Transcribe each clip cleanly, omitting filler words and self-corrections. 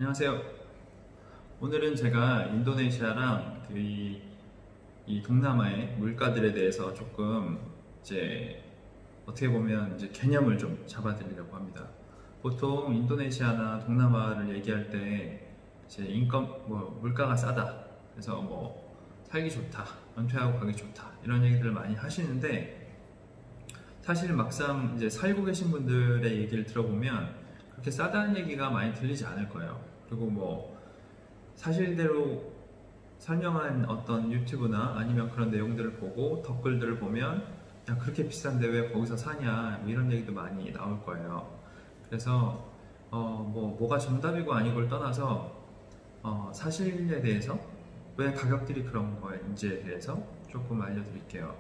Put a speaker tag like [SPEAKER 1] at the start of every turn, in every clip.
[SPEAKER 1] 안녕하세요. 오늘은 제가 인도네시아랑 이 동남아의 물가들에 대해서 조금 이제 어떻게 보면 이제 개념을 좀 잡아드리려고 합니다. 보통 인도네시아나 동남아를 얘기할 때 이제 물가가 싸다. 그래서 뭐 살기 좋다, 은퇴하고 가기 좋다 이런 얘기들을 많이 하시는데 사실 막상 이제 살고 계신 분들의 얘기를 들어보면 그렇게 싸다는 얘기가 많이 들리지 않을 거예요. 그리고 뭐 사실대로 설명한 어떤 유튜브나 아니면 그런 내용들을 보고 댓글들을 보면 야 그렇게 비싼데 왜 거기서 사냐 뭐 이런 얘기도 많이 나올 거예요. 그래서 뭐가 정답이고 아니고를 떠나서 사실에 대해서 왜 가격들이 그런 거인지에 대해서 조금 알려드릴게요.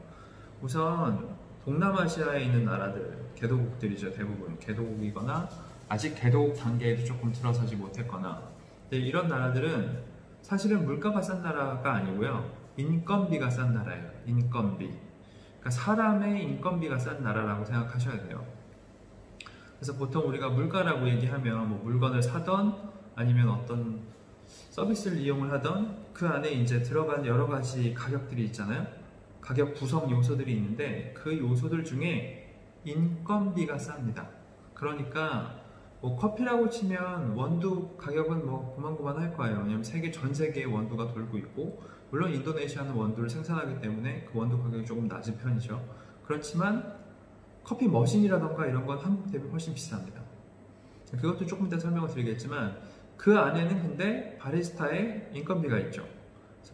[SPEAKER 1] 우선 동남아시아에 있는 나라들, 개도국들이죠. 대부분 개도국이거나 아직 개도국 단계에도 조금 들어서지 못했거나 이런 나라들은 사실은 물가가 싼 나라가 아니고요. 인건비가 싼 나라예요. 인건비. 그러니까 사람의 인건비가 싼 나라라고 생각하셔야 돼요. 그래서 보통 우리가 물가라고 얘기하면 뭐 물건을 사던 아니면 어떤 서비스를 이용을 하던 그 안에 이제 들어간 여러 가지 가격들이 있잖아요. 가격 구성 요소들이 있는데 그 요소들 중에 인건비가 쌉니다. 그러니까 뭐 커피라고 치면 원두 가격은 뭐 고만고만할 거예요. 왜냐면 전 세계의 원두가 돌고 있고 물론 인도네시아는 원두를 생산하기 때문에 그 원두 가격이 조금 낮은 편이죠. 그렇지만 커피 머신이라던가 이런 건 한국 대비 훨씬 비쌉니다. 그것도 조금 이따 설명을 드리겠지만 그 안에는 근데 바리스타의 인건비가 있죠.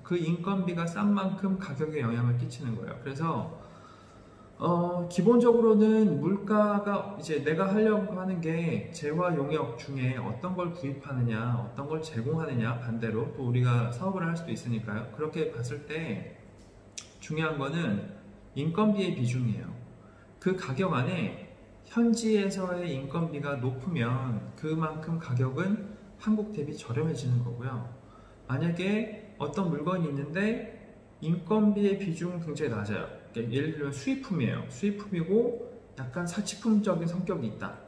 [SPEAKER 1] 그 인건비가 싼 만큼 가격에 영향을 끼치는 거예요. 그래서 기본적으로는 물가가 이제 내가 하려고 하는 게 재화 용역 중에 어떤 걸 구입하느냐, 어떤 걸 제공하느냐, 반대로 또 우리가 사업을 할 수도 있으니까요. 그렇게 봤을 때 중요한 거는 인건비의 비중이에요. 그 가격 안에 현지에서의 인건비가 높으면 그만큼 가격은 한국 대비 저렴해지는 거고요. 만약에 어떤 물건이 있는데 인건비의 비중은 굉장히 낮아요. 그러니까 예를 들면 수입품이에요. 수입품이고 약간 사치품적인 성격이 있다.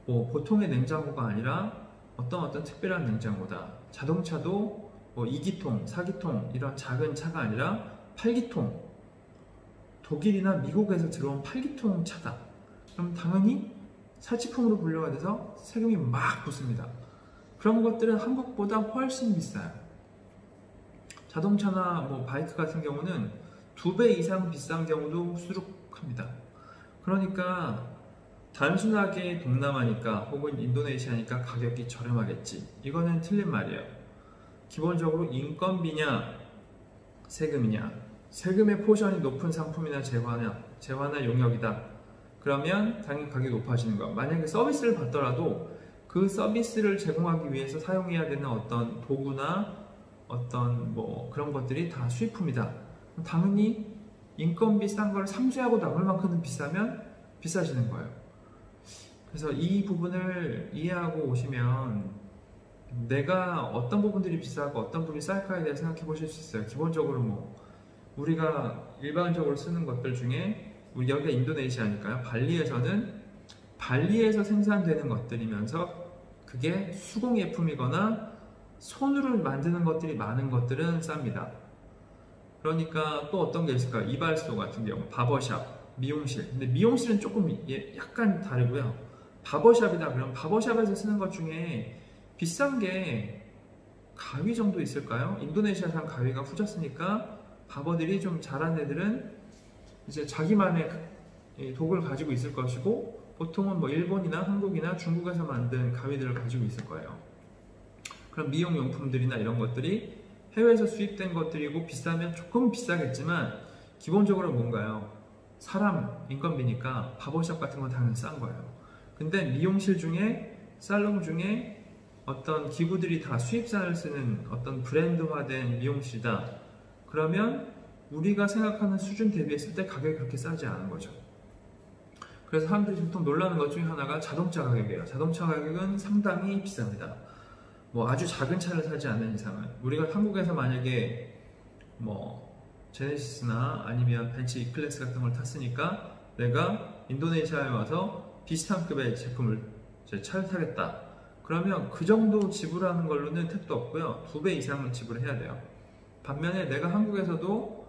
[SPEAKER 1] 뭐 보통의 냉장고가 아니라 어떤 특별한 냉장고다. 자동차도 뭐 2기통, 4기통 이런 작은 차가 아니라 8기통. 독일이나 미국에서 들어온 8기통 차다. 그럼 당연히 사치품으로 분류가 돼서 세금이 막 붙습니다. 그런 것들은 한국보다 훨씬 비싸요. 자동차나 뭐 바이크 같은 경우는 2배 이상 비싼 경우도 수두룩합니다. 그러니까 단순하게 동남아니까 혹은 인도네시아니까 가격이 저렴하겠지. 이거는 틀린 말이에요. 기본적으로 인건비냐 세금이냐. 세금의 포션이 높은 상품이나 재화나 용역이다. 그러면 당연히 가격이 높아지는 거야. 만약에 서비스를 받더라도 그 서비스를 제공하기 위해서 사용해야 되는 어떤 도구나 어떤 뭐 그런 것들이 다 수입품이다. 당연히 인건비 싼 걸 상쇄하고 남을 만큼은 비싸면 비싸지는 거예요. 그래서 이 부분을 이해하고 오시면 내가 어떤 부분들이 비싸고 어떤 부분이 쌀까에 대해 생각해 보실 수 있어요. 기본적으로 뭐 우리가 일반적으로 쓰는 것들 중에 여기가 인도네시아니까요. 발리에서 생산되는 것들이면서 그게 수공예품이거나 손으로 만드는 것들이 많은 것들은 쌉니다. 그러니까 또 어떤 게 있을까요? 이발소 같은 경우, 바버샵, 미용실. 근데 미용실은 조금 약간 다르고요. 바버샵이다 그러면 바버샵에서 쓰는 것 중에 비싼 게 가위 정도 있을까요? 인도네시아산 가위가 후졌으니까 바버들이 좀 잘한 애들은 이제 자기만의 도구를 가지고 있을 것이고 보통은 뭐 일본이나 한국이나 중국에서 만든 가위들을 가지고 있을 거예요. 그럼 미용용품들이나 이런 것들이 해외에서 수입된 것들이고 비싸면 조금 비싸겠지만 기본적으로 뭔가요? 사람 인건비니까 바버샵 같은 건 당연히 싼 거예요. 근데 미용실 중에 살롱 중에 어떤 기구들이 다 수입산을 쓰는 어떤 브랜드화된 미용실이다. 그러면 우리가 생각하는 수준 대비했을 때 가격이 그렇게 싸지 않은 거죠. 그래서 사람들이 보통 놀라는 것 중에 하나가 자동차 가격이에요. 자동차 가격은 상당히 비쌉니다. 뭐 아주 작은 차를 사지 않는 이상은 우리가 한국에서 만약에 뭐 제네시스나 아니면 벤츠 E클래스 같은 걸 탔으니까 내가 인도네시아에 와서 비슷한 급의 제품을 차를 타겠다. 그러면 그 정도 지불하는 걸로는 택도 없고요. 2배 이상은 지불해야 돼요. 반면에 내가 한국에서도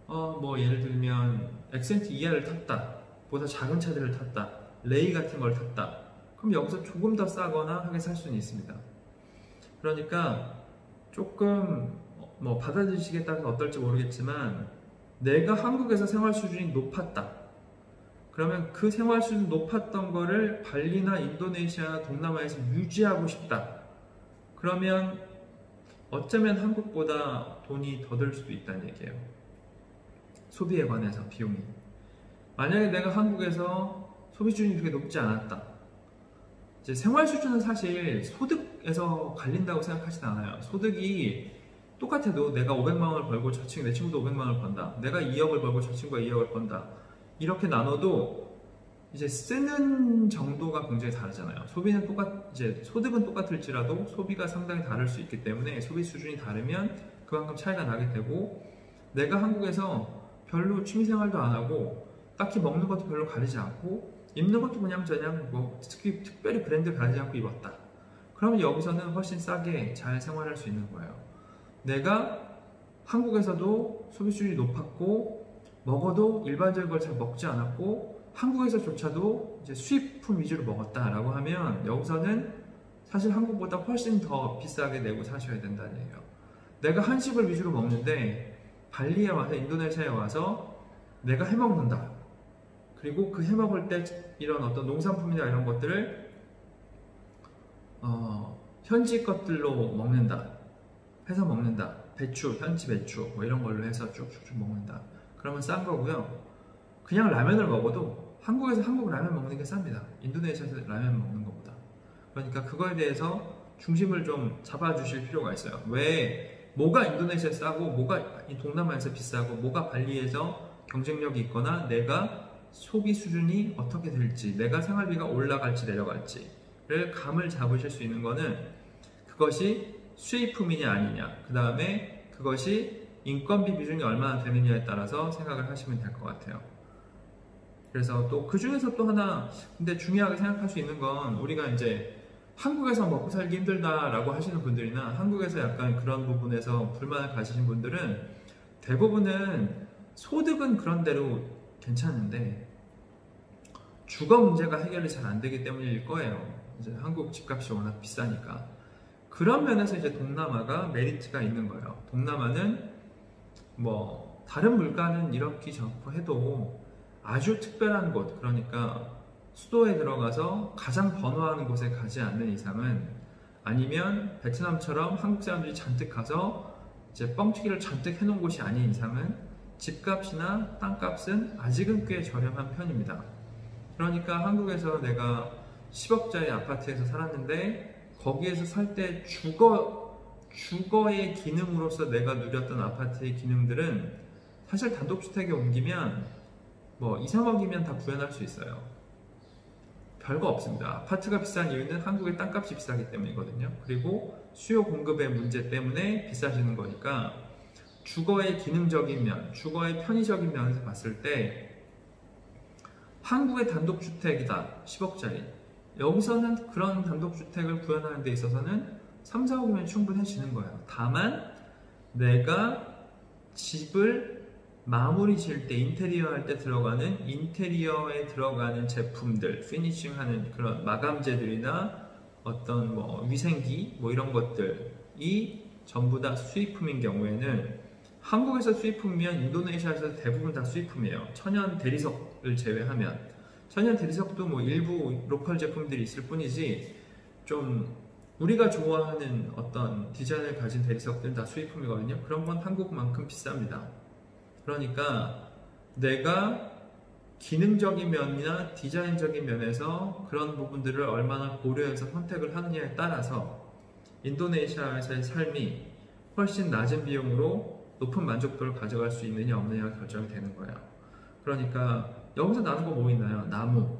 [SPEAKER 1] 뭐 예를 들면 엑센트 이하를 탔다, 보다 작은 차들을 탔다, 레이 같은 걸 탔다, 그럼 여기서 조금 더 싸거나 하게 살 수는 있습니다. 그러니까 조금 뭐 받아들이시기에 따라서 어떨지 모르겠지만, 내가 한국에서 생활 수준이 높았다, 그러면 그 생활 수준 높았던 거를 발리나 인도네시아, 동남아에서 유지하고 싶다, 그러면 어쩌면 한국보다 돈이 더 들 수도 있다는 얘기예요. 소비에 관해서 비용이. 만약에 내가 한국에서 소비 수준이 그렇게 높지 않았다, 이제 생활 수준은 사실 소득에서 갈린다고 생각하진 않아요. 소득이 똑같아도 내가 500만 원을 벌고 내 친구도 500만 원을 번다, 내가 2억을 벌고 저 친구가 2억을 번다, 이렇게 나눠도 이제 쓰는 정도가 굉장히 다르잖아요. 이제 소득은 똑같을지라도 소비가 상당히 다를 수 있기 때문에 소비 수준이 다르면 그만큼 차이가 나게 되고, 내가 한국에서 별로 취미생활도 안 하고 딱히 먹는 것도 별로 가리지 않고 입는 것도 그냥 저냥 뭐 특별히 브랜드 가리지 않고 입었다, 그러면 여기서는 훨씬 싸게 잘 생활할 수 있는 거예요. 내가 한국에서도 소비 수준이 높았고 먹어도 일반적인 걸 잘 먹지 않았고 한국에서조차도 이제 수입품 위주로 먹었다라고 하면 여기서는 사실 한국보다 훨씬 더 비싸게 내고 사셔야 된다는 얘기예요. 내가 한식을 위주로 먹는데 발리에 와서, 인도네시아에 와서 내가 해먹는다, 그리고 그 해먹을 때 이런 어떤 농산품이나 이런 것들을 현지 것들로 먹는다, 해서 먹는다, 현지 배추 뭐 이런 걸로 해서 쭉쭉쭉 먹는다, 그러면 싼 거고요. 그냥 라면을 먹어도 한국에서 한국 라면 먹는 게 쌉니다, 인도네시아에서 라면 먹는 것보다. 그러니까 그거에 대해서 중심을 좀 잡아주실 필요가 있어요. 왜, 뭐가 인도네시아에서 싸고 뭐가 동남아에서 비싸고 뭐가 발리에서 경쟁력이 있거나 내가 소비 수준이 어떻게 될지, 내가 생활비가 올라갈지 내려갈지를 감을 잡으실 수 있는 거는 그것이 수입품이냐 아니냐, 그 다음에 그것이 인건비 비중이 얼마나 되느냐에 따라서 생각을 하시면 될 것 같아요. 그래서 또 그 중에서 또 하나 근데 중요하게 생각할 수 있는 건, 우리가 이제 한국에서 먹고 살기 힘들다라고 하시는 분들이나 한국에서 약간 그런 부분에서 불만을 가지신 분들은 대부분은 소득은 그런 대로 괜찮은데 주거 문제가 해결이 잘 안 되기 때문일 거예요. 이제 한국 집값이 워낙 비싸니까. 그런 면에서 이제 동남아가 메리트가 있는 거예요. 동남아는 뭐 다른 물가는 이렇게 저렇고 해도 아주 특별한 곳, 그러니까 수도에 들어가서 가장 번화하는 곳에 가지 않는 이상은, 아니면 베트남처럼 한국 사람들이 잔뜩 가서 이제 뻥튀기를 잔뜩 해놓은 곳이 아닌 이상은 집값이나 땅값은 아직은 꽤 저렴한 편입니다. 그러니까 한국에서 내가 10억짜리 아파트에서 살았는데 거기에서 살 때 주거의 기능으로서 내가 누렸던 아파트의 기능들은 사실 단독주택에 옮기면 뭐 2, 3억이면 다 구현할 수 있어요. 별거 없습니다. 아파트가 비싼 이유는 한국의 땅값이 비싸기 때문이거든요. 그리고 수요 공급의 문제 때문에 비싸지는 거니까 주거의 기능적인 면, 주거의 편의적인 면에서 봤을 때 한국의 단독주택이다, 10억짜리. 여기서는 그런 단독주택을 구현하는 데 있어서는 3, 4억이면 충분해지는 거예요. 다만 내가 집을 마무리 지을 때, 인테리어 할 때 들어가는, 인테리어에 들어가는 제품들, 피니싱 하는 그런 마감재들이나 어떤 뭐 위생기 뭐 이런 것들이 전부 다 수입품인 경우에는, 한국에서 수입품이면 인도네시아에서 대부분 다 수입품이에요. 천연 대리석을 제외하면. 천연 대리석도 뭐 일부 로컬 제품들이 있을 뿐이지, 좀 우리가 좋아하는 어떤 디자인을 가진 대리석들은 다 수입품이거든요. 그런 건 한국만큼 비쌉니다. 그러니까 내가 기능적인 면이나 디자인적인 면에서 그런 부분들을 얼마나 고려해서 선택을 하느냐에 따라서 인도네시아에서의 삶이 훨씬 낮은 비용으로 높은 만족도를 가져갈 수 있느냐 없느냐가 결정이 되는 거예요. 그러니까 여기서 나는 거 뭐 있나요? 나무,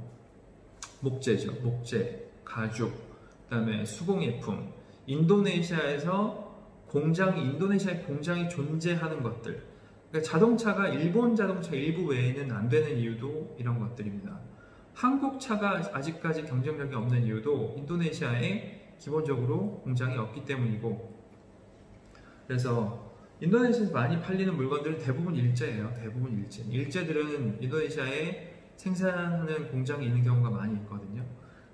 [SPEAKER 1] 목재죠. 목재, 가죽, 그 다음에 수공예품. 인도네시아에서 인도네시아에 공장이 존재하는 것들. 그러니까 자동차가 일본 자동차 일부 외에는 안 되는 이유도 이런 것들입니다. 한국 차가 아직까지 경쟁력이 없는 이유도 인도네시아에 기본적으로 공장이 없기 때문이고, 그래서 인도네시아에서 많이 팔리는 물건들은 대부분 일제예요. 대부분 일제. 일제들은 인도네시아에 생산하는 공장이 있는 경우가 많이 있거든요.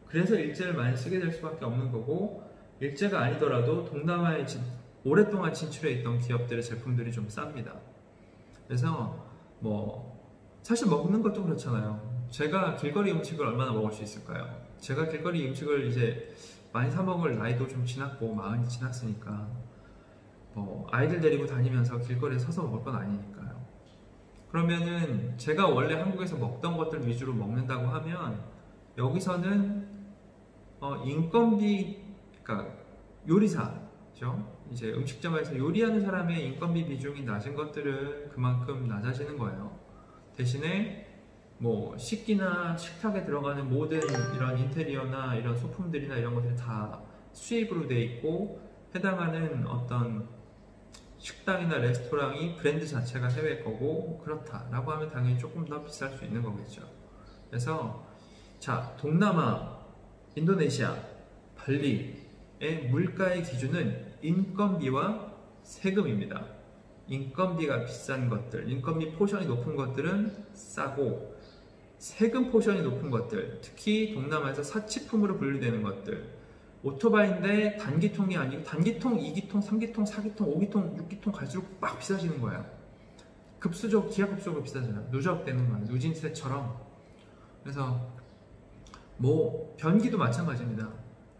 [SPEAKER 1] 그래서 일제를 많이 쓰게 될 수밖에 없는 거고, 일제가 아니더라도 동남아에 오랫동안 진출해 있던 기업들의 제품들이 좀 쌉니다. 그래서 뭐 사실 먹는 것도 그렇잖아요. 제가 길거리 음식을 얼마나 먹을 수 있을까요? 제가 길거리 음식을 이제 많이 사 먹을 나이도 좀 지났고, 마흔이 지났으니까 뭐 아이들 데리고 다니면서 길거리에 서서 먹을 건 아니니까요. 그러면은 제가 원래 한국에서 먹던 것들 위주로 먹는다고 하면, 여기서는 인건비, 그러니까 요리사죠. 이제 음식점에서 요리하는 사람의 인건비 비중이 낮은 것들은 그만큼 낮아지는 거예요. 대신에 뭐 식기나 식탁에 들어가는 모든 이런 인테리어나 이런 소품들이나 이런 것들이 다 수입으로 돼 있고, 해당하는 어떤 식당이나 레스토랑이 브랜드 자체가 해외 거고 그렇다라고 하면 당연히 조금 더 비쌀 수 있는 거겠죠. 그래서 자, 동남아, 인도네시아, 발리의 물가의 기준은 인건비와 세금입니다. 인건비가 비싼 것들, 인건비 포션이 높은 것들은 싸고, 세금 포션이 높은 것들, 특히 동남아에서 사치품으로 분류되는 것들, 오토바이인데 단기통이 아니고 단기통, 2기통, 3기통, 4기통, 5기통, 6기통 갈수록 막 비싸지는 거예요. 기하급수적으로 비싸져요. 누적되는 거예요. 누진세처럼. 그래서 뭐 변기도 마찬가지입니다.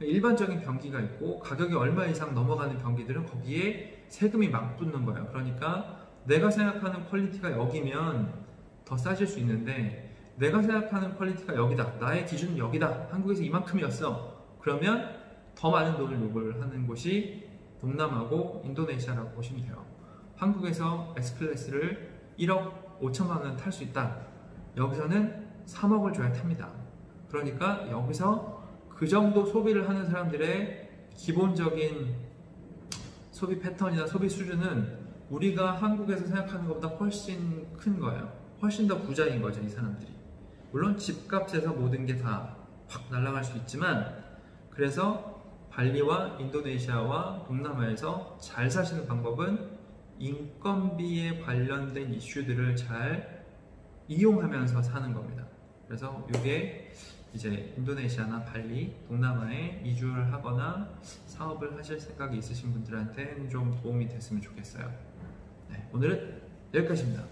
[SPEAKER 1] 일반적인 변기가 있고 가격이 얼마 이상 넘어가는 변기들은 거기에 세금이 막 붙는 거예요. 그러니까 내가 생각하는 퀄리티가 여기면 더 싸질 수 있는데, 내가 생각하는 퀄리티가 여기다, 나의 기준은 여기다, 한국에서 이만큼이었어, 그러면 더 많은 돈을 요구를 하는 곳이 동남아고 인도네시아라고 보시면 돼요. 한국에서 S클래스를 1억 5천만 원 탈 수 있다. 여기서는 3억을 줘야 탑니다. 그러니까 여기서 그 정도 소비를 하는 사람들의 기본적인 소비 패턴이나 소비 수준은 우리가 한국에서 생각하는 것보다 훨씬 큰 거예요. 훨씬 더 부자인 거죠, 이 사람들이. 물론 집값에서 모든 게 다 확 날아갈 수 있지만, 그래서 발리와 인도네시아와 동남아에서 잘 사시는 방법은 인건비에 관련된 이슈들을 잘 이용하면서 사는 겁니다. 그래서 이게 이제 인도네시아나 발리, 동남아에 이주를 하거나 사업을 하실 생각이 있으신 분들한테는 좀 도움이 됐으면 좋겠어요. 네, 오늘은 여기까지입니다.